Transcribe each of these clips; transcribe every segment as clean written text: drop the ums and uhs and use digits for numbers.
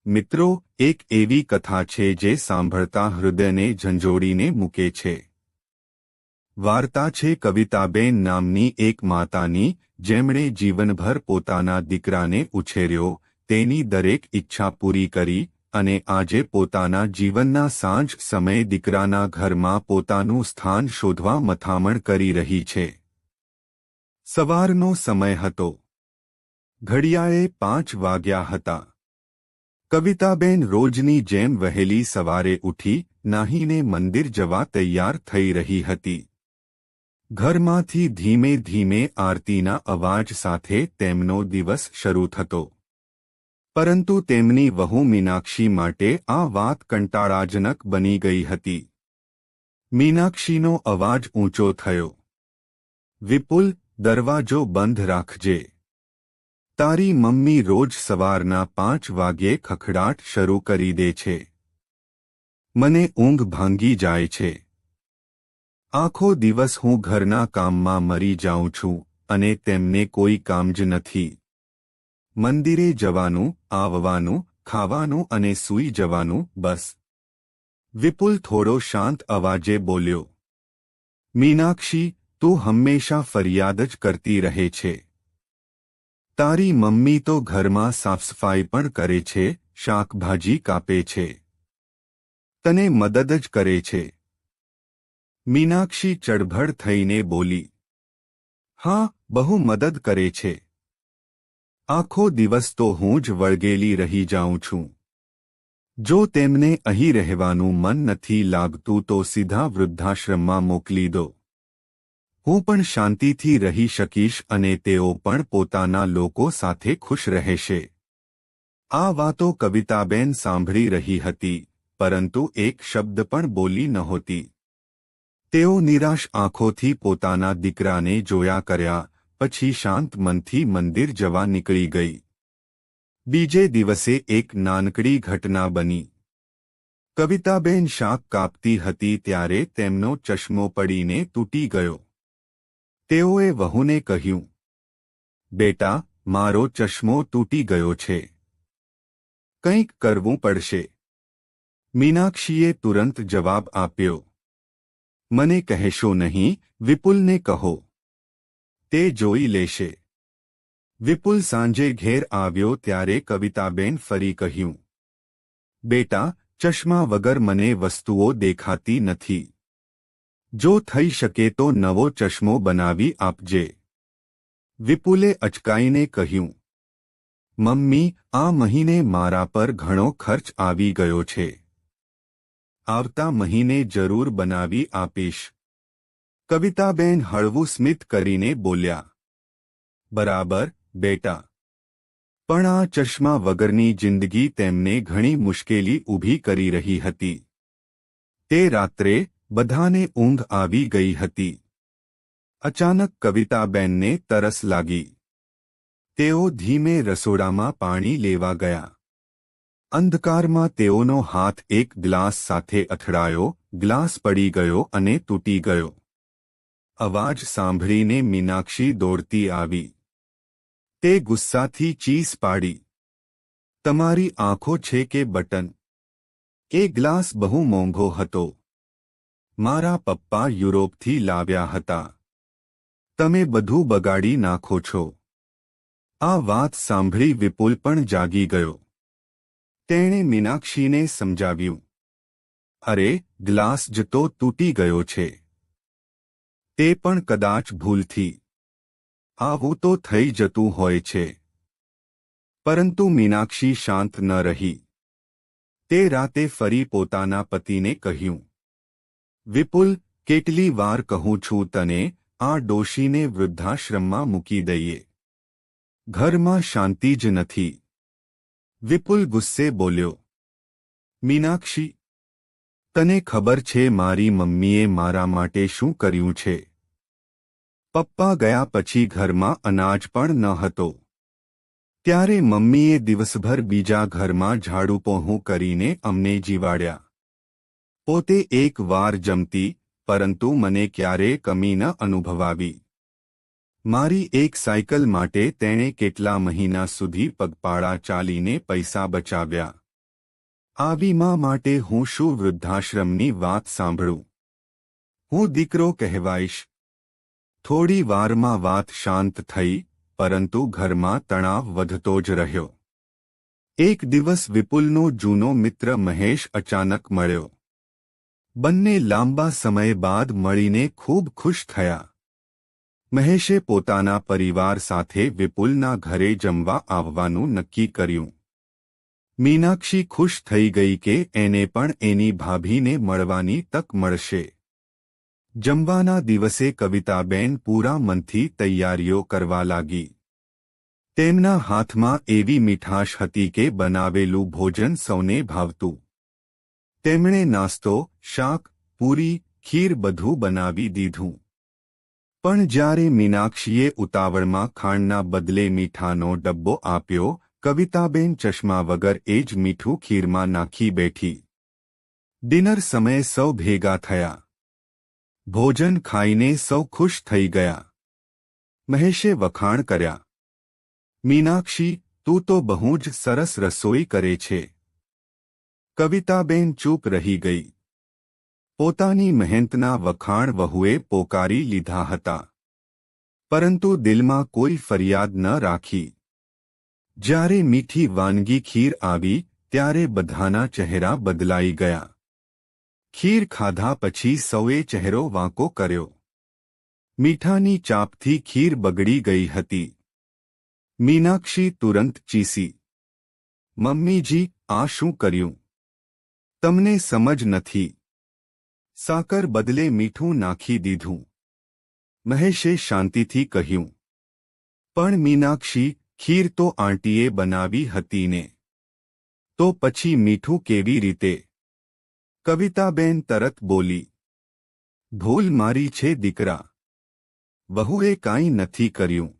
મિત્રો, એક એવી કથા છે જે સાંભળતા હૃદયને ઝંઝોડીને મૂકે છે. વાર્તા છે કવિતાબેન નામની એક માતાની, જેમણે જીવનભર પોતાના દીકરાને ઉછેર્યો, તેની દરેક ઈચ્છા પૂરી કરી, અને આજે પોતાના જીવનના સાંજ સમયે દીકરાના ઘરમાં પોતાનું સ્થાન શોધવા મથામણ કરી રહી છે. સવારનો સમય હતો. ઘડિયાળે 5 વાગ્યા હતા. કવિતાબેન રોજની જેમ વહેલી સવારે ઉઠી, નાહીને મંદિર જવા તૈયાર થઈ રહી હતી. ઘરમાંથી ધીમે ધીમે આરતીના અવાજ સાથે તેમનો દિવસ શરૂ થતો. પરંતુ તેમની વહુ મીનાક્ષી માટે આ વાત કંટાળાજનક બની ગઈ હતી. મીનાક્ષીનો અવાજ ઊંચો થયો. વિપુલ, દરવાજો બંધ રાખજે. તારી મમ્મી રોજ સવારના 5 વાગ્યે ખખડાટ શરૂ કરી દે છે. મને ઊંઘ ભાંગી જાય છે. આખો દિવસ હું ઘરના કામમાં મરી જાઉં છું, અને તેમને કોઈ કામ જ નથી. મંદિરે જવાનું, આવવાનું, ખાવાનું અને સૂઈ જવાનું, બસ. વિપુલ થોડો શાંત અવાજે બોલ્યો. મીનાક્ષી, તું હંમેશા ફરિયાદ જ કરતી રહે છે. તારી મમ્મી તો ઘરમાં સાફસફાઈ પણ કરે છે, શાકભાજી કાપે છે. તને મદદ જ કરે છે. મીનાક્ષી ચડભડ થઈને બોલી. હા, બહુ મદદ કરે છે. આખો દિવસ તો હું જ વળગેલી રહી જાઉં છું. જો તેમને અહીં રહેવાનું મન નથી લાગતું તો સીધા વૃદ્ધાશ્રમમાં મોકલી દો. હું પણ શાંતિથી રહી શકીશ અને તેઓ પણ પોતાના લોકો સાથે ખુશ રહેશે. આ વાતો કવિતાબેન સાંભળી રહી હતી, પરંતુ એક શબ્દ પણ બોલી નહોતી. તેઓ નિરાશ આંખોથી પોતાના દીકરાને જોયા કર્યા, પછી શાંત મનથી મંદિર જવા નીકળી ગઈ. બીજે દિવસે એક નાનકડી ઘટના બની. કવિતાબેન શાક કાપતી હતી ત્યારે તેમનો ચશ્મો પડીને તૂટી ગયો. તેઓએ વહુને કહ્યું, બેટા, મારો ચશ્મો તૂટી ગયો છે. કંઈક કરવું પડશે. મીનાક્ષીએ તુરંત જવાબ આપ્યો. મને કહેશો નહીં, વિપુલને કહો. તે જોઈ લેશે. વિપુલ સાંજે ઘેર આવ્યો ત્યારે કવિતાબેન ફરી કહ્યું, બેટા, ચશ્મા વગર મને વસ્તુઓ દેખાતી નથી. જો થઈ શકે તો નવો ચશ્મો બનાવી આપજે. વિપુલે અચકાઈને કહ્યું, મમ્મી, આ મહિને મારા પર ઘણો ખર્ચ આવી ગયો છે. આવતા મહિને જરૂર બનાવી આપીશ. કવિતાબેન હળવું સ્મિત કરીને બોલ્યા. બરાબર, બેટા. પણ આ ચશ્મા વગરની જિંદગી તેમને ઘણી મુશ્કેલી ઊભી કરી રહી હતી. તે રાત્રે બધાને ઊંઘ આવી ગઈ હતી. અચાનક કવિતાબેનને તરસ લાગી. તેઓ ધીમે રસોડામાં પાણી લેવા ગયા. અંધકારમાં તેઓનો હાથ એક ગ્લાસ સાથે અથડાયો, ગ્લાસ પડી ગયો અને તૂટી ગયો. અવાજ સાંભળીને મીનાક્ષી દોડતી આવી. તે ગુસ્સાથી ચીસ પાડી. તમારી આંખો છે કે બટન? એ ગ્લાસ બહુ મોંઘો હતો. મારા પપ્પા યુરોપથી લાવ્યા હતા. તમે બધું બગાડી નાખો છો. આ વાત સાંભળી વિપુલ પણ જાગી ગયો. તેણે મીનાક્ષીને સમજાવ્યું. અરે, ગ્લાસ જ તો તૂટી ગયો છે. તે પણ કદાચ ભૂલથી. આવું તો થઈ જતું હોય છે. પરંતુ મીનાક્ષી શાંત ન રહી. તે રાતે ફરી પોતાના પતિને કહ્યું, વિપુલ, કેટલી વાર કહું છું તને, આ ડોશીને વૃદ્ધાશ્રમમાં મૂકી દઈએ. ઘરમાં શાંતિ જ નથી. વિપુલ ગુસ્સે બોલ્યો. મીનાક્ષી, તને ખબર છે મારી મમ્મીએ મારા માટે શું કર્યું છે? પપ્પા ગયા પછી ઘરમાં અનાજ પણ ન હતો. ત્યારે મમ્મીએ દિવસભર બીજા ઘરમાં ઝાડુ પોહું કરીને અમને જીવાડ્યા. પોતે એક વાર જમતી, પરંતુ મને ક્યારેય કમી ન અનુભવાવી. મારી એક સાયકલ માટે તેણે કેટલા મહિના સુધી પગપાળા ચાલીને પૈસા બચાવ્યા. આવી મા માટે હું શું વૃદ્ધાશ્રમની વાત સાંભળું? હું દીકરો કહેવાઈશ. થોડી વારમાં વાત શાંત થઈ, પરંતુ ઘરમાં તણાવ વધતો જ રહ્યો. એક દિવસ વિપુલનો જૂનો મિત્ર મહેશ અચાનક મળ્યો. બંને લાંબા સમય બાદ મળીને ખૂબ ખુશ થયા. મહેશે પોતાના પરિવાર સાથે વિપુલના ઘરે જમવા આવવાનું નક્કી કર્યું. મીનાક્ષી ખુશ થઈ ગઈ કે એને પણ એની ભાભીને મળવાની તક મળશે. જમવાના દિવસે કવિતાબેન પૂરા મનથી તૈયારીઓ કરવા લાગી. તેમના હાથમાં એવી મીઠાશ હતી કે બનાવેલું ભોજન સૌને ભાવતું. તેમણે નાસ્તો, શાક, પૂરી, ખીર બધું બનાવી દીધું. પણ જ્યારે મીનાક્ષીએ ઉતાવળમાં ખાંડના બદલે મીઠાનો ડબ્બો આપ્યો, કવિતાબેન ચશ્મા વગર એ જ મીઠું ખીરમાં નાખી બેઠી. ડિનર સમયે સૌ ભેગા થયા. ભોજન ખાઈને સૌ ખુશ થઈ ગયા. મહેશે વખાણ કર્યા. મીનાક્ષી, તું તો બહુ જ સરસ રસોઈ કરે છે. કવિતાબેન ચૂપ રહી ગઈ. પોતાની મહેનતના વખાણ વહુએ પોકારી લીધા હતા, પરંતુ દિલમાં કોઈ ફરિયાદ ન રાખી. જ્યારે મીઠી વાનગી ખીર આવી, ત્યારે બધાના ચહેરા બદલાઈ ગયા. ખીર ખાધા પછી સૌએ ચહેરો વાંકો કર્યો. મીઠાની ચાપથી ખીર બગડી ગઈ હતી. મીનાક્ષી તુરંત ચીસી. મમ્મીજી, આ શું કર્યું? તમને સમજ નથી. સાકર બદલે મીઠું નાખી દીધું. મહેશે શાંતિથી કહ્યું. પણ મીનાક્ષી, ખીર તો આંટીએ બનાવી હતી ને. તો પછી મીઠું કેવી રીતે? કવિતાબેન તરત બોલી. ભૂલ મારી છે દીકરા. વહુએ કાંઈ નથી કર્યું.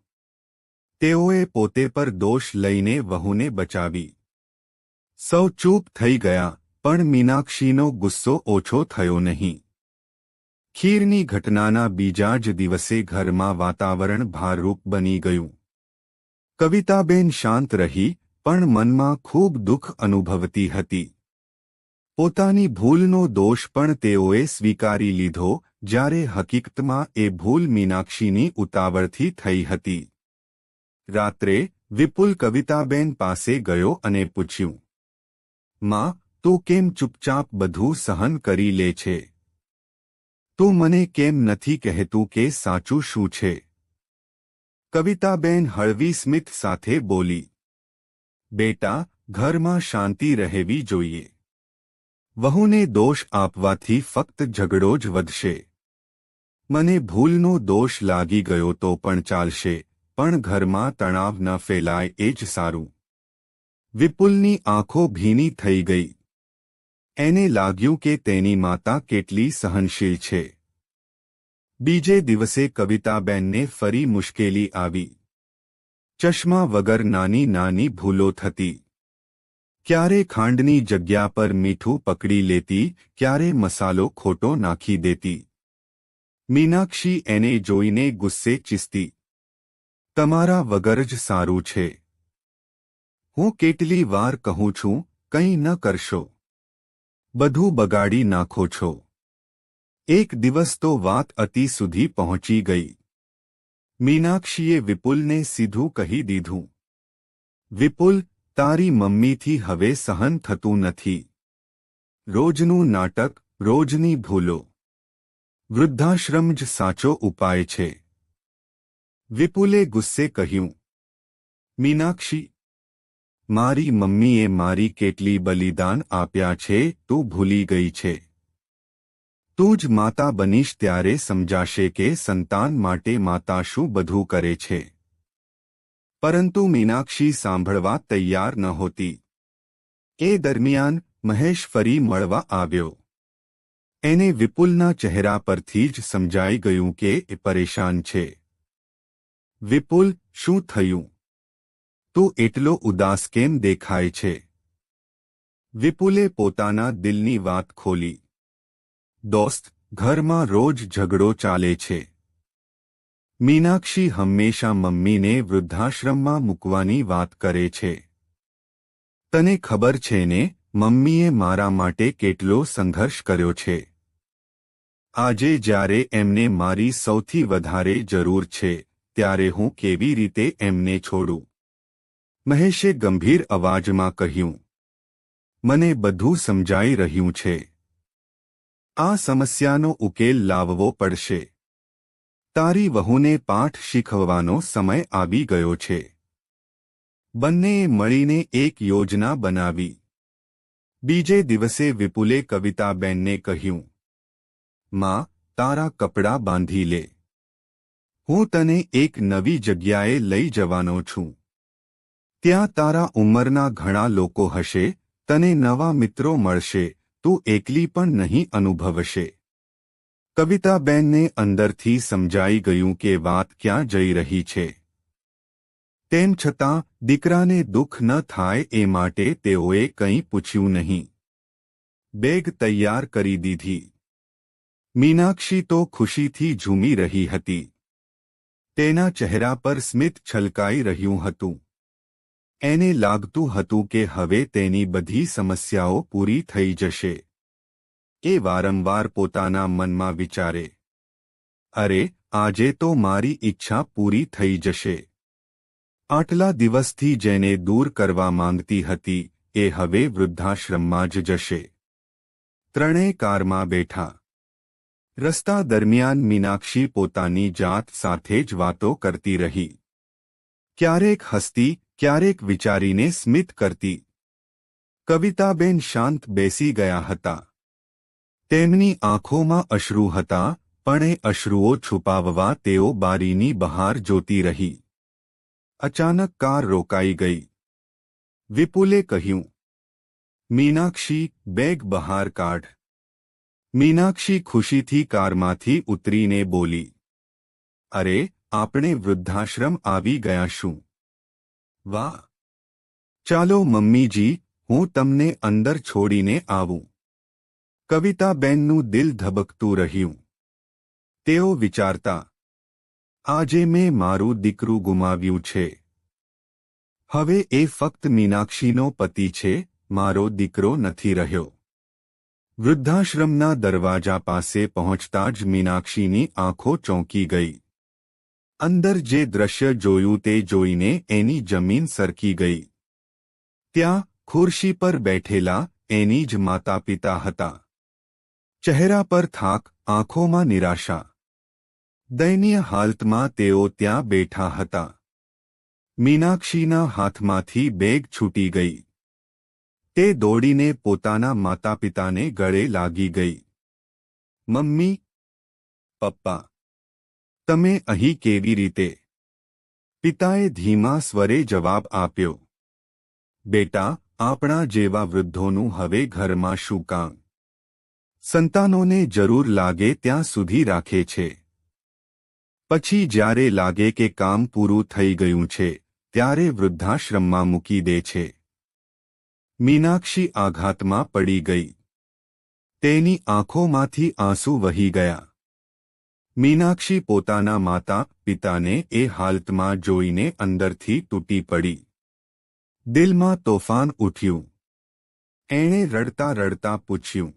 તેઓએ પોતે પર દોષ લઈને વહુને બચાવી. સૌ ચૂપ થઈ ગયા, પણ મીનાક્ષીનો ગુસ્સો ઓછો થયો નહીં. ખીરની ઘટનાના બીજા જ દિવસે ઘરમાં વાતાવરણ ભારરૂપ બની ગયું. કવિતાબેન શાંત રહી, પણ મનમાં ખૂબ દુઃખ અનુભવતી હતી. પોતાની ભૂલનો દોષ પણ તેઓએ સ્વીકારી લીધો, જ્યારે હકીકતમાં એ ભૂલ મીનાક્ષીની ઉતાવળથી થઈ હતી. રાત્રે વિપુલ કવિતાબેન પાસે ગયો અને પૂછ્યું, માં, તું કેમ ચૂપચાપ બધું સહન કરી લે છે? તું મને કેમ નથી કહેતું કે સાચું શું છે? કવિતાબેન હળવી સ્મિત સાથે બોલી. બેટા, ઘરમાં શાંતિ રહેવી જોઈએ. વહુને દોષ આપવાથી ફક્ત ઝઘડો જ વધશે. મને ભૂલનો દોષ લાગી ગયો તો પણ ચાલશે, પણ ઘરમાં તણાવ ન ફેલાય એ જ સારું. વિપુલની આંખો ભીની થઈ ગઈ. એને લાગ્યું કે તેની માતા કેટલી સહનશીલ છે. બીજે દિવસે કવિતાબેનને ફરી મુશ્કેલી આવી. ચશ્મા વગર નાની નાની ભૂલો થતી. ક્યારે ખાંડની જગ્યા પર મીઠું પકડી લેતી, ક્યારે મસાલો ખોટો નાખી દેતી. મીનાક્ષી એને જોઈને ગુસ્સે ચીસતી. તમારા વગર જ સારું છે. હું કેટલી વાર કહું છું, કંઈ ન કરશો. બધું બગાડી નાખો છો. એક દિવસ તો વાત અતિ સુધી પહોંચી ગઈ. મીનાક્ષીએ વિપુલને સીધું કહી દીધું. વિપુલ, તારી મમ્મીથી હવે સહન થતું નથી. રોજનું નાટક, રોજની ભૂલો. વૃદ્ધાશ્રમ જ સાચો ઉપાય છે. વિપુલે ગુસ્સે કહ્યું. મીનાક્ષી, મારી મમ્મીએ મારી કેટલી બલિદાન આપ્યા છે તું ભૂલી ગઈ છે. તું જ માતા બનીશ ત્યારે સમજાશે કે સંતાન માટે માતા શું બધું કરે છે. પરંતુ મીનાક્ષી સાંભળવા તૈયાર નહોતી. એ દરમિયાન મહેશ ફરી મળવા આવ્યો. એને વિપુલના ચહેરા પરથી જ સમજાઈ ગયું કે એ પરેશાન છે. વિપુલ, શું થયું? તું એટલો ઉદાસ કેમ દેખાય છે? વિપુલે પોતાના દિલની વાત ખોલી. દોસ્ત, ઘરમાં રોજ ઝઘડો ચાલે છે. મીનાક્ષી હંમેશા મમ્મીને વૃદ્ધાશ્રમમાં મૂકવાની વાત કરે છે. તને ખબર છે ને, મમ્મીએ મારા માટે કેટલો સંઘર્ષ કર્યો છે. આજે જ્યારે એમને મારી સૌથી વધારે જરૂર છે ત્યારે હું કેવી રીતે એમને છોડું? મહેશે ગંભીર અવાજમાં કહ્યું. મને બધું સમજાઈ રહ્યું છે. આ સમસ્યાનો ઉકેલ લાવવો પડશે. તારી વહુને પાઠ શીખવવાનો સમય આવી ગયો છે. બંનેએ મળીને એક યોજના બનાવી. બીજે દિવસે વિપુલે કવિતાબેનને કહ્યું, માં, તારા કપડાં બાંધી લે. હું તને એક નવી જગ્યાએ લઈ જવાનો છું. ત્યાં તારા ઉંમરના ઘણા લોકો હશે, તને નવા મિત્રો મળશે, તું એકલી પણ નહીં અનુભવશે. કવિતાબેનને અંદરથી સમજાઈ ગયું કે વાત ક્યાં જઈ રહી છે. તેમ છતાં દીકરાને દુઃખ ન થાય એ માટે તેઓએ કંઈ પૂછ્યું નહીં. બેગ તૈયાર કરી દીધી. મીનાક્ષી તો ખુશીથી ઝૂમી રહી હતી. તેના ચહેરા પર સ્મિત છલકાઈ રહ્યું હતું. એને લાગતું હતું કે હવે તેની બધી સમસ્યાઓ પૂરી થઈ જશે. એ વારંવાર પોતાના મનમાં વિચારે, અરે, આજે તો મારી ઈચ્છા પૂરી થઈ જશે. આટલા દિવસથી જેને દૂર કરવા માંગતી હતી એ હવે વૃદ્ધાશ્રમમાં જ જશે. ત્રણેય કારમાં બેઠા. રસ્તા દરમિયાન મીનાક્ષી પોતાની જાત સાથે જ વાતો કરતી રહી. ક્યારેક હસતી, ક્યારેક વિચારીને સ્મિત કરતી. કવિતાબેન શાંત બેસી ગયા હતા. તેમની આંખોમાં અશ્રુ હતા, પણ એ અશ્રુઓ છુપાવવા તેઓ બારીની બહાર જોતી રહી. અચાનક કાર રોકાઈ ગઈ. વિપુલે કહ્યું, મીનાક્ષી, બેગ બહાર કાઢ. મીનાક્ષી ખુશીથી કારમાંથી ઉતરીને બોલી, અરે, આપણે વૃદ્ધાશ્રમ આવી ગયા શું? વાહ! ચાલો મમ્મીજી, હું તમને અંદર છોડીને આવું. કવિતાબેનનું દિલ ધબકતું રહ્યું. તેઓ વિચારતા, આજે મેં મારું દીકરું ગુમાવ્યું છે. હવે એ ફક્ત મીનાક્ષીનો પતિ છે, મારો દીકરો નથી રહ્યો. વૃદ્ધાશ્રમના દરવાજા પાસે પહોંચતા જ મીનાક્ષીની આંખો ચોંકી ગઈ. અંદર જે દ્રશ્ય જોયું તે જોઈને એની જમીન સરકી ગઈ. ત્યાં ખુરશી પર બેઠેલા એની જ માતા પિતા હતા. ચહેરા પર થાક, આંખોમાં નિરાશા. દયનીય હાલતમાં તેઓ ત્યાં બેઠા હતા. મીનાક્ષીના હાથમાંથી બેગ છૂટી ગઈ. તે દોડીને પોતાના માતા પિતાને ગળે લાગી ગઈ. મમ્મી, પપ્પા, તમે અહીં કેવી રીતે? પિતાએ ધીમા સ્વરે જવાબ આપ્યો, બેટા, આપણા જેવા વૃદ્ધોનું હવે ઘરમાં શું કામ? સંતાનોને જરૂર લાગે ત્યાં સુધી રાખે છે. પછી જ્યારે લાગે કે કામ પૂરું થઈ ગયું છે ત્યારે વૃદ્ધાશ્રમમાં મૂકી દે છે. મીનાક્ષી આઘાતમાં પડી ગઈ. તેની આંખોમાંથી આંસુ વહી ગયા. મીનાક્ષી પોતાના માતા પિતાને એ હાલતમાં જોઈને અંદરથી તૂટી પડી. દિલમાં તોફાન ઉઠ્યું. એણે રડતા રડતા પૂછ્યું,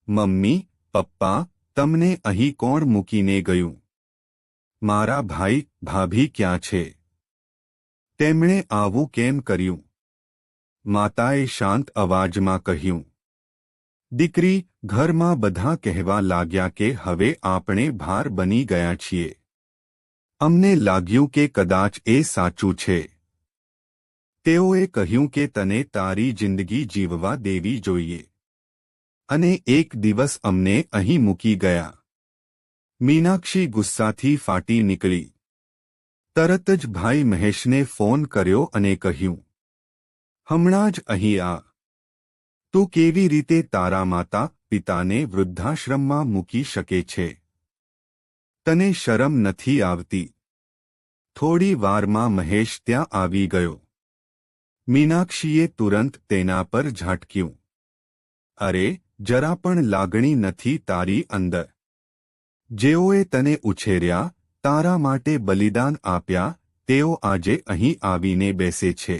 મમ્મી, પપ્પા, તમને અહીં કોણ મૂકીને ગયું? મારા ભાઈ, ભાભી ક્યાં છે? તેમણે આવું કેમ કર્યું? માતાએ શાંત અવાજમાં કહ્યું, દીકરી, ઘરમાં બધા કહેવા લાગ્યા કે હવે આપણે ભાર બની ગયા છીએ. અમને લાગ્યું કે કદાચ એ સાચું છે. તેઓએ કહ્યું કે તને તારી જિંદગી જીવવા દેવી જોઈએ. અને એક દિવસ અમને અહીં મૂકી ગયા. મીનાક્ષી ગુસ્સાથી ફાટી નીકળી. તરત જ ભાઈ મહેશને ફોન કર્યો અને કહ્યું, હમણાં જ અહીં આ. તું કેવી રીતે તારા માતા પિતાને વૃદ્ધાશ્રમમાં મૂકી શકે છે? તને શરમ નથી આવતી? થોડી વારમાં મહેશ ત્યાં આવી ગયો. મીનાક્ષીએ તુરંત તેના પર ઝાટક્યું. અરે, જરા પણ લાગણી નથી તારી અંદર? જેઓએ તને ઉછેર્યા, તારા માટે બલિદાન આપ્યા, તેઓ આજે અહીં આવીને બેસે છે.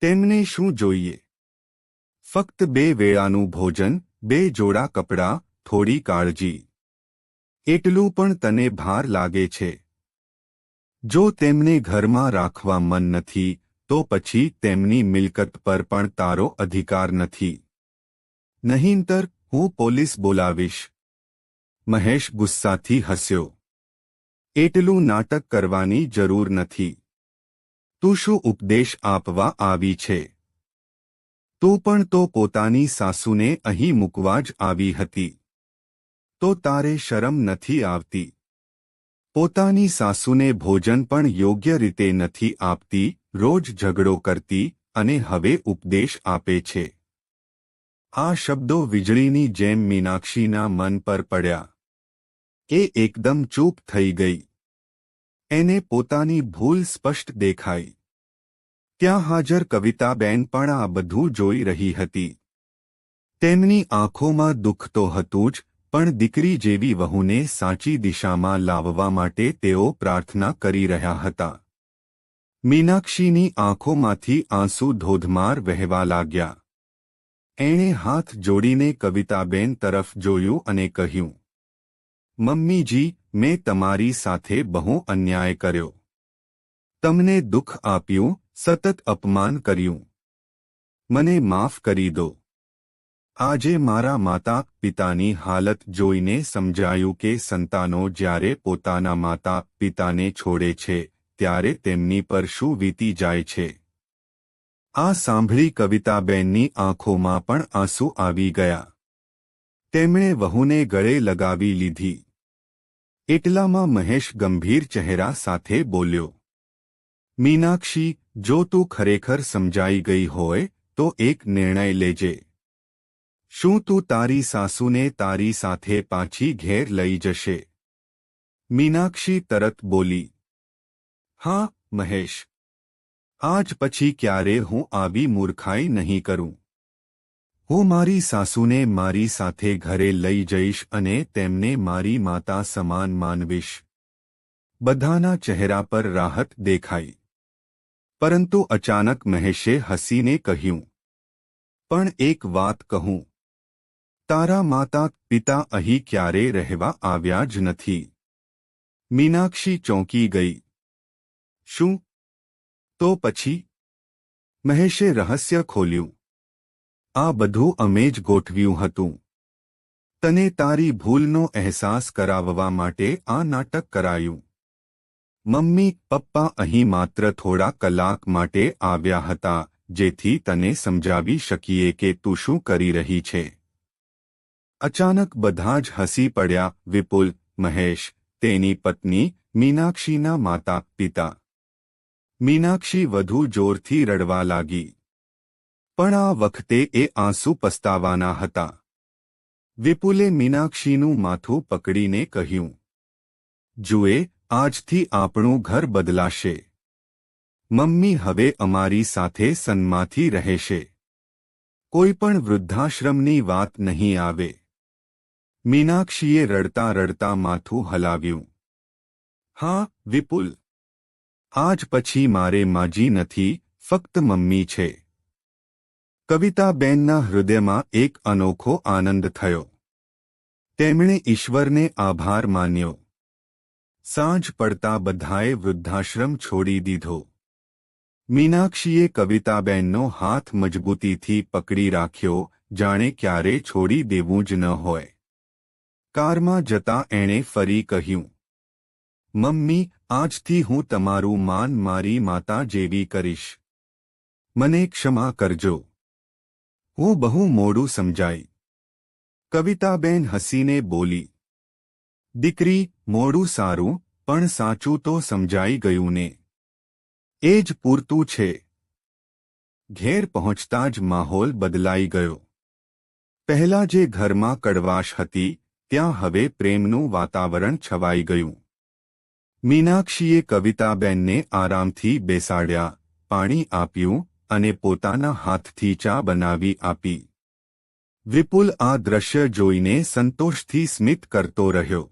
તેમને શું જોઈએ? ફક્ત 2 વેળાનું ભોજન, 2 જોડા કપડાં, થોડી કાળજી. એટલું પણ તને ભાર લાગે છે. જો તેમને ઘરમાં રાખવા મન નથી તો પછી તેમની મિલકત પર પણ તારો અધિકાર નથી. નહીંતર હું પોલીસ બોલાવીશ. મહેશ ગુસ્સાથી હસ્યો. એટલું નાટક કરવાની જરૂર નથી. તું શું ઉપદેશ આપવા આવી છે? તું પણ તો પોતાની સાસુને અહીં મૂકવા જ આવી હતી. તો તારે શરમ નથી આવતી? પોતાની સાસુને ભોજન પણ યોગ્ય રીતે નથી આપતી, રોજ ઝઘડો કરતી અને હવે ઉપદેશ આપે છે. આ શબ્દો વીજળીની જેમ મીનાક્ષીના મન પર પડ્યા. એ એકદમ ચૂપ થઈ ગઈ. એને પોતાની ભૂલ સ્પષ્ટ દેખાઈ. ત્યાં હાજર કવિતાબેન પણ આ બધું જોઈ રહી હતી. તેમની આંખોમાં દુઃખ તો હતું જ, પણ દીકરી જેવી વહુને સાચી દિશામાં લાવવા માટે તેઓ પ્રાર્થના કરી રહ્યા હતા. મીનાક્ષીની આંખોમાંથી આંસુ ધોધમાર વહેવા લાગ્યા. એણે હાથ જોડીને કવિતાબેન તરફ જોયું અને કહ્યું, મમ્મીજી, મેં તમારી સાથે બહુ અન્યાય કર્યો. તમને દુઃખ આપ્યું, સતત અપમાન કર્યું. મને માફ કરી દો. આજે મારા માતા પિતાની હાલત જોઈને સમજાયું કે સંતાનો જ્યારે પોતાના માતા પિતાને છોડે છે ત્યારે તેમની પર શું વીતી જાય છે. આ સાંભળી કવિતાબેનની આંખોમાં પણ આંસુ આવી ગયા. તેમણે વહુને ગળે લગાવી લીધી. એટલામાં મહેશ ગંભીર ચહેરા સાથે બોલ્યો, મીનાક્ષી, જો તું ખરેખર સમજાઈ ગઈ હોય તો એક નિર્ણય લેજે. શું તું તારી સાસુને તારી સાથે પાછી ઘેર લઈ જશે? મીનાક્ષી તરત બોલી, હા મહેશ. આજ પછી ક્યારે હું આવી મૂર્ખાઈ નહીં કરું. હું મારી સાસુને મારી સાથે ઘરે લઈ જઈશ અને તેમને મારી માતા સમાન માનવીશ. બધાના ચહેરા પર રાહત દેખાઈ. પરંતુ અચાનક મહેશે હસીને કહ્યું, પણ એક વાત કહું, તારા માતા પિતા અહીં ક્યારે રહેવા આવ્યા જ નથી. મીનાક્ષી ચોંકી ગઈ. શું? તો પછી? મહેશે રહસ્ય ખોલ્યું. આ બધું અમે જ ગોઠવ્યું હતું. તને તારી ભૂલનો અહેસાસ કરાવવા માટે આ નાટક કરાયું. મમ્મી પપ્પા અહીં માત્ર થોડા કલાક માટે આવ્યા હતા જેથી તને સમજાવી શકીએ કે તું શું કરી રહી છે. અચાનક બધા જ હસી પડ્યા. વિપુલ, મહેશ, તેની પત્ની, મીનાક્ષીના માતા પિતા. મીનાક્ષી વધુ જોરથી રડવા લાગી. પણ આ વખતે એ આંસુ પસ્તાવાના હતા. વિપુલે મીનાક્ષીનું માથું પકડીને કહ્યું, જુએ, આજથી આપણું ઘર બદલાશે. મમ્મી હવે અમારી સાથે સન્માનથી રહેશે. કોઈ પણ વૃદ્ધાશ્રમની વાત નહીં આવે. મીનાક્ષીએ રડતા રડતા માથું હલાવ્યું. હા વિપુલ, આજ પછી મારે માજી નથી, ફક્ત મમ્મી છે. કવિતાબેનના હૃદયમાં એક અનોખો આનંદ થયો. તેમણે ઈશ્વરને આભાર માન્યો. સાંજ પડતા બધાએ વૃદ્ધાશ્રમ છોડી દીધો. મીનાક્ષીએ કવિતાબેનનો હાથ મજબૂતીથી પકડી રાખ્યો, જાણે ક્યારે છોડી દેવું જ ન હોય. કારમાં જતા એણે ફરી કહ્યું, મમ્મી, આજથી હું તમારું માન મારી માતા જેવી કરીશ. મને ક્ષમા કરજો. હું બહુ મોડું સમજાઈ. કવિતાબેન હસીને બોલી, દીકરી, મોડું સારું, પણ સાચું તો સમજાઈ ગયું ને. એ જ પૂરતું છે. ઘેર પહોંચતા જ માહોલ બદલાઈ ગયો. પહેલા જે ઘરમાં કડવાશ હતી ત્યાં હવે પ્રેમનું વાતાવરણ છવાઈ ગયું. મીનાક્ષીએ કવિતાબેનને આરામથી બેસાડ્યા, પાણી આપ્યું અને પોતાના હાથથી ચા બનાવી આપી. વિપુલ આ દ્રશ્ય જોઈને સંતોષથી સ્મિત કરતો રહ્યો.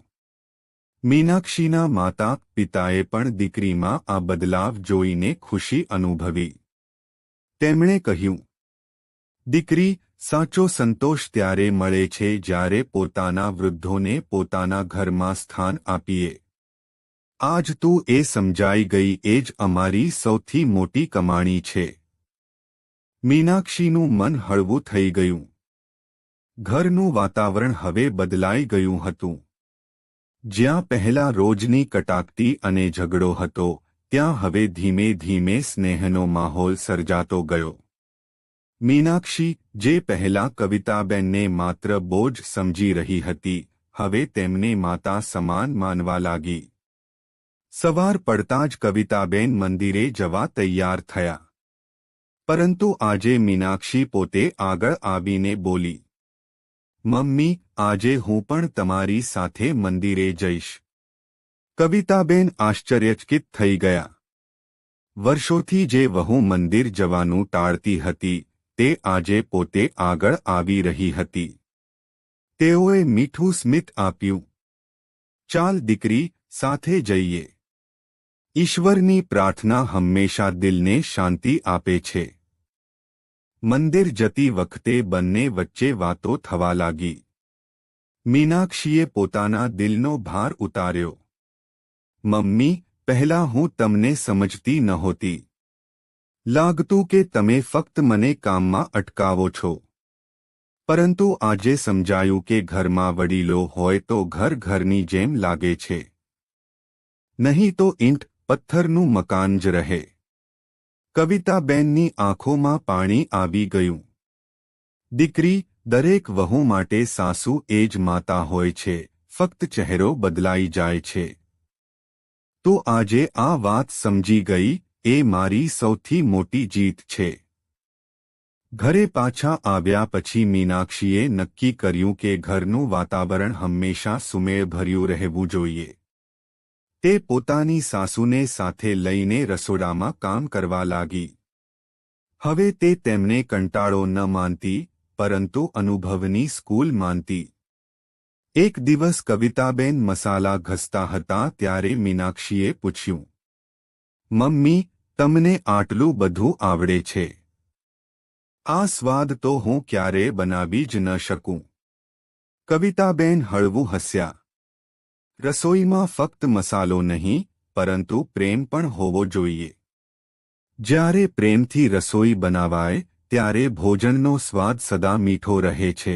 મીનાક્ષીના માતા પિતાએ પણ દીકરીમાં આ બદલાવ જોઈને ખુશી અનુભવી. તેમણે કહ્યું, દીકરી, સાચો સંતોષ ત્યારે મળે છે જ્યારે પોતાના વૃદ્ધોને પોતાના ઘરમાં સ્થાન આપીએ. આજ તું એ સમજાઈ ગઈ એ જ અમારી સૌથી મોટી કમાણી છે. મીનાક્ષીનું મન હળવું થઈ ગયું. ઘરનું વાતાવરણ હવે બદલાઈ ગયું હતું. જ્યાં પહેલા રોજની કટાક્ષટી અને ઝઘડો હતો, ત્યાં હવે ધીમે ધીમે સ્નેહનો માહોલ સર્જાતો ગયો. મીનાક્ષી, જે પહેલા કવિતાબેનને માત્ર બોજ સમજી રહી હતી, હવે તેમને માતા સમાન માનવા લાગી. સવાર પડતાં જ કવિતાબેન મંદિરે જવા તૈયાર થયા. પરંતુ આજે મીનાક્ષી પોતે આગળ આવીને બોલી, મમ્મી, આજે હું પણ તમારી સાથે મંદિરે જઈશ. કવિતાબેન આશ્ચર્યચકિત થઈ ગયા. વર્ષોથી જે વહુ મંદિર જવાનું ટાળતી હતી, તે આજે પોતે આગળ આવી રહી હતી. તેઓએ મીઠું સ્મિત આપ્યું. ચાલ દીકરી, સાથે જઈએ. ઈશ્વરની પ્રાર્થના હંમેશા દિલને શાંતિ આપે છે. મંદિર જતી વખતે બંને વચ્ચે વાતો થવા લાગી. મીનાક્ષીએ પોતાના દિલનો ભાર ઉતાર્યો. મમ્મી, પહેલા હું તમને સમજતી નહોતી. લાગતું કે તમે ફક્ત મને કામમાં અટકાવો છો. પરંતુ આજે સમજાયું કે ઘરમાં વડીલો હોય તો ઘર ઘરની જેમ લાગે છે. નહીં તો ઈંટ પથ્થરનું મકાન જ રહે. કવિતાબેનની આંખોમાં પાણી આવી ગયું. દીકરી, દરેક વહુ માટે સાસુ એ જ માતા હોય છે, ફક્ત ચહેરો બદલાઈ જાય છે. તો આજે આ વાત સમજી ગઈ, એ મારી સૌથી મોટી જીત છે. ઘરે પાછા આવ્યા પછી મીનાક્ષીએ નક્કી કર્યું કે ઘરનું વાતાવરણ હંમેશા સુમેળભર્યું રહેવું જોઈએ. તે પોતાની સાસુને સાથે લઈને રસોડામાં કામ કરવા લાગી. હવે તે તેમને કંટાળો ન માનતી, પરંતુ અનુભવની સ્કૂલ માનતી. એક દિવસ કવિતાબેન મસાલા ઘસતા હતા ત્યારે મીનાક્ષીએ પૂછ્યું, મમ્મી, તમને આટલું બધું આવડે છે? આ સ્વાદ તો હું ક્યારેય બનાવી જ ન શકું. કવિતાબેન હળવું હસ્યા. રસોઈમાં ફક્ત મસાલો નહીં, પરંતુ પ્રેમ પણ હોવો જોઈએ. જ્યારે પ્રેમથી રસોઈ બનાવાય, ત્યારે ભોજનનો સ્વાદ સદા મીઠો રહે છે.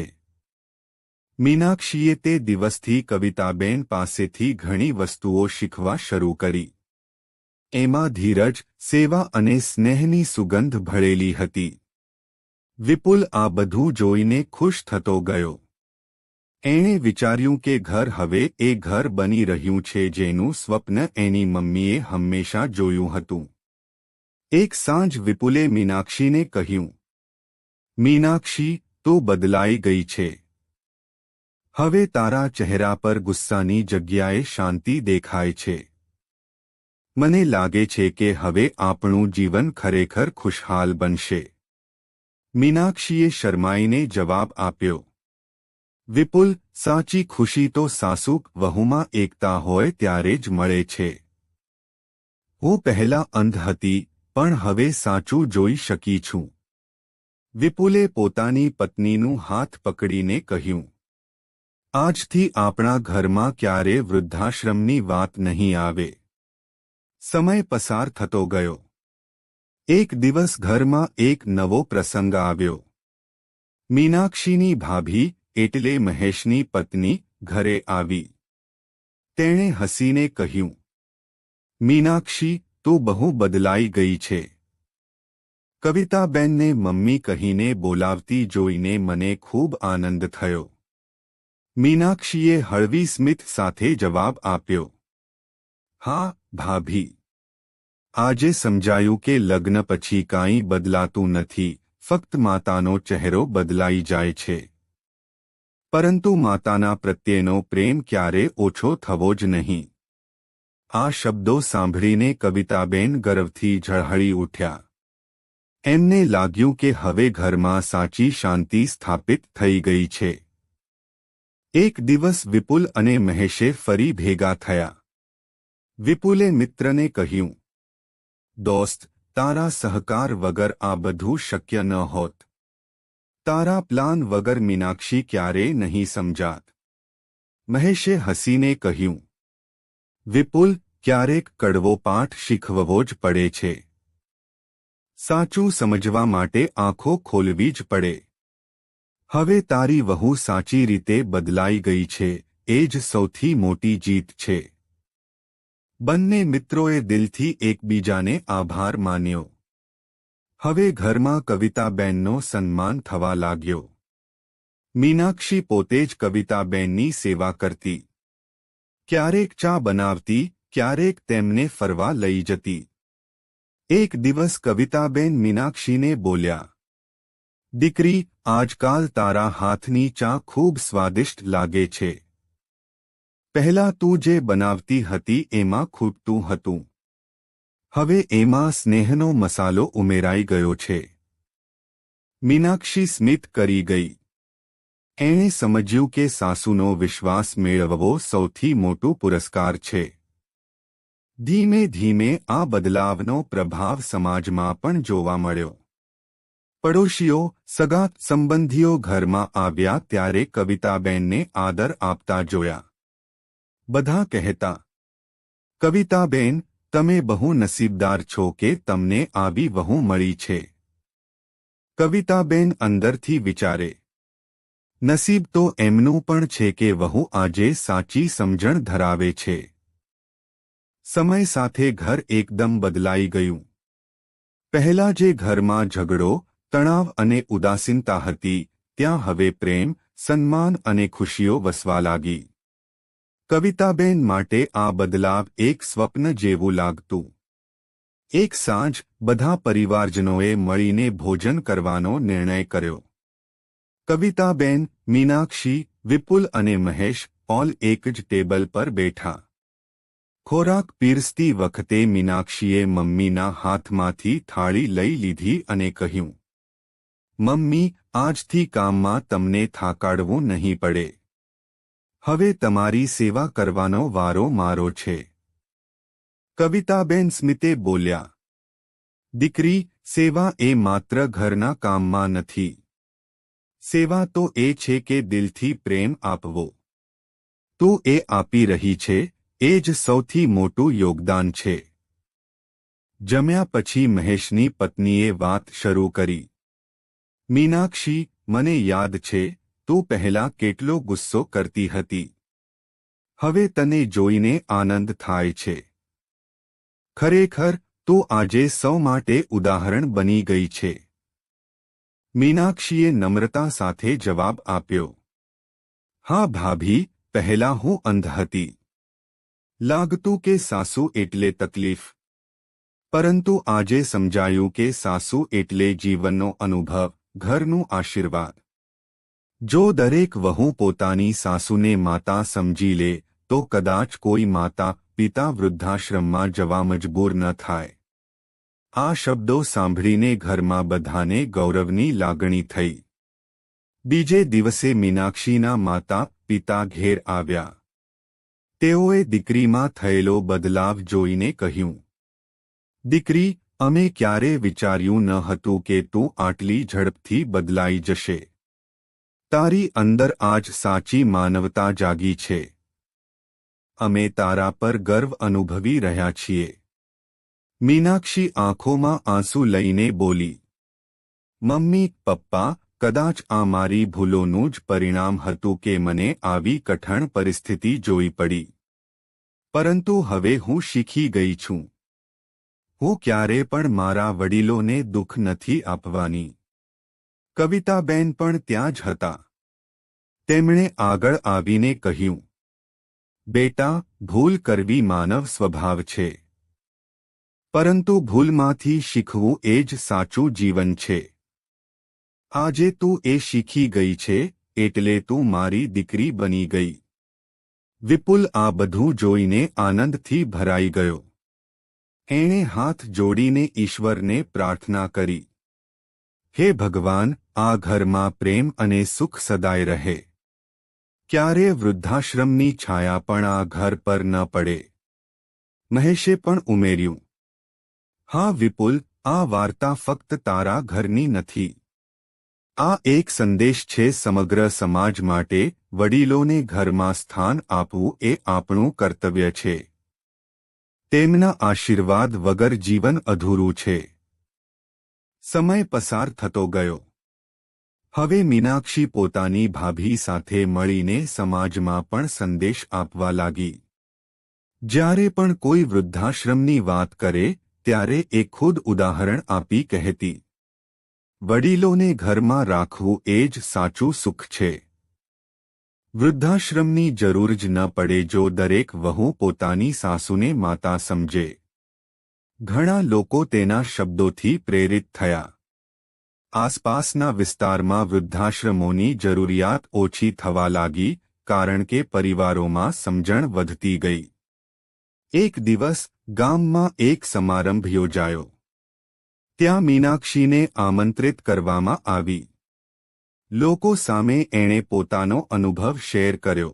મીનાક્ષીએ તે દિવસથી કવિતાબેન પાસેથી ઘણી વસ્તુઓ શીખવા શરૂ કરી. એમાં ધીરજ, સેવા અને સ્નેહની સુગંધ ભળેલી હતી. વિપુલ આ બધું જોઈને ખુશ થતો ગયો. એણે વિચાર્યું કે ઘર હવે એ ઘર બની રહ્યું છે જેનું સ્વપ્ન એની મમ્મીએ હંમેશા જોયું હતું. એક સાંજ વિપુલે મીનાક્ષીને કહ્યું, મીનાક્ષી, તું બદલાઈ ગઈ છે. હવે તારા ચહેરા પર ગુસ્સાની જગ્યાએ શાંતિ દેખાય છે. મને લાગે છે કે હવે આપણું જીવન ખરેખર ખુશહાલ બનશે. મીનાક્ષીએ શરમાઈને જવાબ આપ્યો, વિપુલ, સાચી ખુશી તો સાસુ વહુમાં એકતા હોય ત્યારે જ મળે છે. હું પહેલા અંધ હતી, પણ હવે સાચું જોઈ શકી છું. વિપુલે પોતાની પત્નીનું હાથ પકડીને કહ્યું, આજથી આપણા ઘરમાં ક્યારે વૃદ્ધાશ્રમની વાત નહીં આવે. સમય પસાર થતો ગયો. એક દિવસ ઘરમાં એક નવો પ્રસંગ આવ્યો. મીનાક્ષીની ભાભી, એટલે મહેશની પત્ની, ઘરે આવી. તેણે હસીને કહ્યું, મીનાક્ષી, તું બહુ બદલાઈ ગઈ છે. કવિતાબેનને મમ્મી કહીને બોલાવતી જોઈને મને ખૂબ આનંદ થયો. મીનાક્ષીએ હળવી સ્મિત સાથે જવાબ આપ્યો, હા, ભાભી. આજે સમજાયું કે લગ્ન પછી કાંઈ બદલાતું નથી, ફક્ત માતાનો ચહેરો બદલાઈ જાય છે. પરંતુ માતાના પ્રત્યેનો પ્રેમ ક્યારે ઓછો થવો જ નહીં. આ શબ્દો સાંભળીને કવિતાબેન ગર્વથી ઝળહળી ઉઠ્યા. એમને લાગ્યું કે હવે ઘરમાં સાચી શાંતિ સ્થાપિત થઈ ગઈ છે. એક દિવસ વિપુલ અને મહેશે ફરી ભેગા થયા. વિપુલે મિત્રને કહ્યું, દોસ્ત, તારા સહકાર વગર આ બધું શક્ય ન હોત. તારા પ્લાન વગર મીનાક્ષી ક્યારેય નહીં સમજાત. મહેશે હસીને કહ્યું, વિપુલ, ક્યારેક કડવો પાઠ શીખવવો જ પડે છે. સાચું સમજવા માટે આંખો ખોલવી જ પડે. હવે તારી વહુ સાચી રીતે બદલાઈ ગઈ છે, એ જ સૌથી મોટી જીત છે. બંને મિત્રોએ દિલથી એકબીજાને આભાર માન્યો. હવે ઘરમાં કવિતાબેનનો સન્માન થવા લાગ્યો. મીનાક્ષી પોતે જ કવિતાબેનની સેવા કરતી. ક્યારેક ચા બનાવતી, ક્યારેક તેમને ફરવા લઈ જતી. એક દિવસ કવિતાબેન મીનાક્ષીને બોલ્યા, દીકરી, આજકાલ તારા હાથની ચા ખૂબ સ્વાદિષ્ટ લાગે છે. પહેલા તું જે બનાવતી હતી એમાં ખૂટતું હતું. હવે એમાં સ્નેહનો મસાલો ઉમેરાઈ ગયો છે. મીનાક્ષી સ્મિત કરી ગઈ. એણે સમજ્યું કે સાસુનો વિશ્વાસ મેળવવો સૌથી મોટો પુરસ્કાર છે. ધીમે ધીમે આ બદલાવનો પ્રભાવ સમાજમાં પણ જોવા મળ્યો. પડોશીઓ, સગા સંબંધીઓ ઘરમાં આવ્યા ત્યારે કવિતાબેનને આદર આપતા જોયા. બધા કહેતા, કવિતાબેન, તમે બહુ નસીબદાર છો કે તમને આવી વહુ મળી છે. કવિતાબેન અંદરથી વિચારે, નસીબ તો એમનું પણ છે કે વહુ આજે સાચી સમજણ ધરાવે છે. સમય સાથે ઘર એકદમ બદલાઈ ગયું. પહેલા જે ઘરમાં ઝઘડો, તણાવ અને ઉદાસીનતા હતી, ત્યાં હવે પ્રેમ, સન્માન અને ખુશીઓ વસવા લાગી. કવિતાબેન માટે આ બદલાવ એક સ્વપ્ન જેવું લાગતું. એક સાંજ બધા પરિવારજનોએ મળીને ભોજન કરવાનો નિર્ણય કર્યો. કવિતાબેન, મીનાક્ષી, વિપુલ અને મહેશ ઓલ એક જ ટેબલ પર બેઠા. ખોરાક પીરસતી વખતે મીનાક્ષીએ મમ્મીના હાથમાંથી થાળી લઈ લીધી અને કહ્યું, મમ્મી, આજથી કામમાં તમને થાકાડવું નહીં પડે. હવે તમારી સેવા કરવાનો વારો મારો છે. કવિતાબેન સ્મિતે બોલ્યા, દીકરી, સેવા એ માત્ર ઘરના કામમાં નથી. સેવા તો એ છે કે દિલથી પ્રેમ આપવો. તું એ આપી રહી છે, એ જ સૌથી મોટું યોગદાન છે. જમ્યા પછી મહેશની પત્નીએ વાત શરૂ કરી, મીનાક્ષી, મને યાદ છે, તું પહેલા કેટલો ગુસ્સો કરતી હતી. હવે તને જોઈને આનંદ થાય છે. ખરેખર, તું આજે સૌ માટે ઉદાહરણ બની ગઈ છે. મીનાક્ષીએ નમ્રતા સાથે જવાબ આપ્યો, હા ભાભી, પહેલા હું અંધ હતી. લાગતું કે સાસુ એટલે તકલીફ. પરંતુ આજે સમજાયું કે સાસુ એટલે જીવનનો અનુભવ, ઘરનું આશીર્વાદ. જો દરેક વહુ પોતાની સાસુને માતા સમજી લે, તો કદાચ કોઈ માતા પિતા વૃદ્ધાશ્રમમાં જવા મજબૂર ન થાય. આ શબ્દો સાંભળીને ઘરમાં બધાને ગૌરવની લાગણી થઈ. બીજે દિવસે મીનાક્ષીના માતા પિતા ઘેર આવ્યા. તેઓએ દીકરીમાં થયેલો બદલાવ જોઈને કહ્યું, દીકરી, અમે ક્યારે વિચાર્યું ન હતું કે તું આટલી ઝડપથી બદલાઈ જશે. તારી અંદર આજ સાચી માનવતા જાગી છે. અમે તારા પર ગર્વ અનુભવી રહ્યા છીએ. મીનાક્ષી આંખોમાં આંસુ લઈને બોલી, મમ્મી, પપ્પા, કદાચ આ મારી ભૂલોનું જ પરિણામ હતું કે મને આવી કઠણ પરિસ્થિતિ જોઈ પડી. પરંતુ હવે હું શીખી ગઈ છું. હું ક્યારે પણ મારા વડીલોને દુઃખ નથી આપવાની. કવિતાબેન પણ ત્યાં જ હતા. તેમણે આગળ આવીને કહ્યું, બેટા, ભૂલ કરવી માનવ સ્વભાવ છે. પરંતુ ભૂલમાંથી શીખવું એ જ સાચું જીવન છે. આજે તું એ શીખી ગઈ છે, એટલે તું મારી દીકરી બની ગઈ. વિપુલ આ બધું જોઈને આનંદથી ભરાઈ ગયો. એણે હાથ જોડીને ઈશ્વરને પ્રાર્થના કરી, હે ભગવાન, આ ઘરમાં પ્રેમ અને સુખ સદાય રહે. ક્યારે વૃદ્ધાશ્રમની છાયા પણ આ ઘર પર ન પડે. મહેશે પણ ઉમેર્યું, હા વિપુલ, આ વાર્તા ફક્ત તારા ઘરની નથી. આ એક સંદેશ છે સમગ્ર સમાજ માટે. વડીલોને ઘરમાં સ્થાન આપવું એ આપણું કર્તવ્ય છે. તેમના આશીર્વાદ વગર જીવન અધૂરું છે. સમય પસાર થતો ગયો. હવે મીનાક્ષી પોતાની ભાભી સાથે મળીને સમાજમાં પણ સંદેશ આપવા લાગી. જ્યારે પણ કોઈ વૃદ્ધાશ્રમની વાત કરે ત્યારે એ ખુદ ઉદાહરણ આપી કહેતી, વડીલોને ઘરમાં રાખવું એ જ સાચું સુખ છે. વૃદ્ધાશ્રમની જરૂર જ ન પડે જો દરેક વહુ પોતાની સાસુને માતા સમજે. ઘણા લોકો તેના શબ્દોથી પ્રેરિત થયા. આસપાસના વિસ્તારમાં વૃદ્ધાશ્રમોની જરૂરિયાત ઓછી થવા લાગી કારણ કે પરિવારોમાં સમજણ વધતી ગઈ. એક દિવસ ગામમાં એક સમારંભ યોજાયો. ત્યાં મીનાક્ષીને આમંત્રિત કરવામાં આવી. લોકો સામે એણે પોતાનો અનુભવ શેર કર્યો.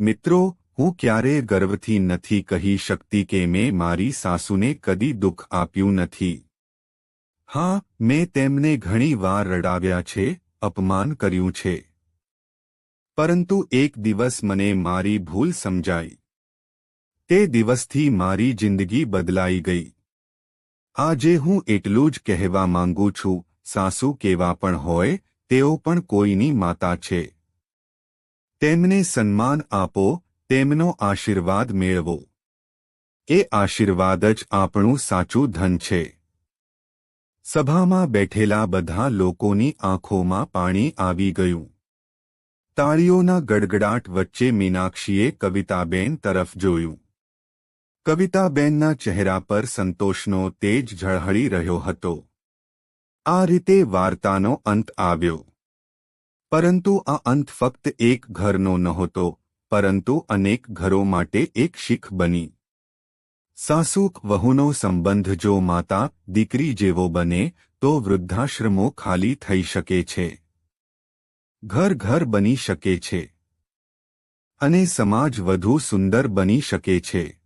મિત્રો, હું ક્યારેય ગર્વથી નથી કહી શકતી કે મેં મારી સાસુને કદી દુઃખ આપ્યું નથી. હા, મેં તેમને ઘણી વાર રડાવ્યા છે, અપમાન કર્યું છે. પરંતુ એક દિવસ મને મારી ભૂલ સમજાઈ. તે દિવસથી મારી જિંદગી બદલાઈ ગઈ. આજે હું એટલું જ કહેવા માંગુ છું, સાસુ કેવા પણ હોય, તેઓ પણ કોઈની માતા છે. તેમને સન્માન આપો, તેમનો આશીર્વાદ મેળવો. એ આશીર્વાદ જ આપણું સાચું ધન છે. સભામાં બેઠેલા બધા લોકોની આંખોમાં પાણી આવી ગયું. તાળીઓના ગડગડાટ વચ્ચે મીનાક્ષીએ કવિતાબેન તરફ જોયું. કવિતાબેનના ચહેરા પર સંતોષનો તેજ ઝળહળી રહ્યો હતો. આ રીતે વાર્તાનો અંત આવ્યો. પરંતુ આ અંત ફક્ત એક ઘરનો નહોતો, પરંતુ અનેક ઘરો માટે એક શીખ બની. સાસુ વહુનો સંબંધ જો માતા દીકરી જેવો બને તો વૃદ્ધાશ્રમો ખાલી થઈ શકે છે. ઘર ઘર બની શકે છે. અને સમાજ વધુ સુંદર બની શકે છે.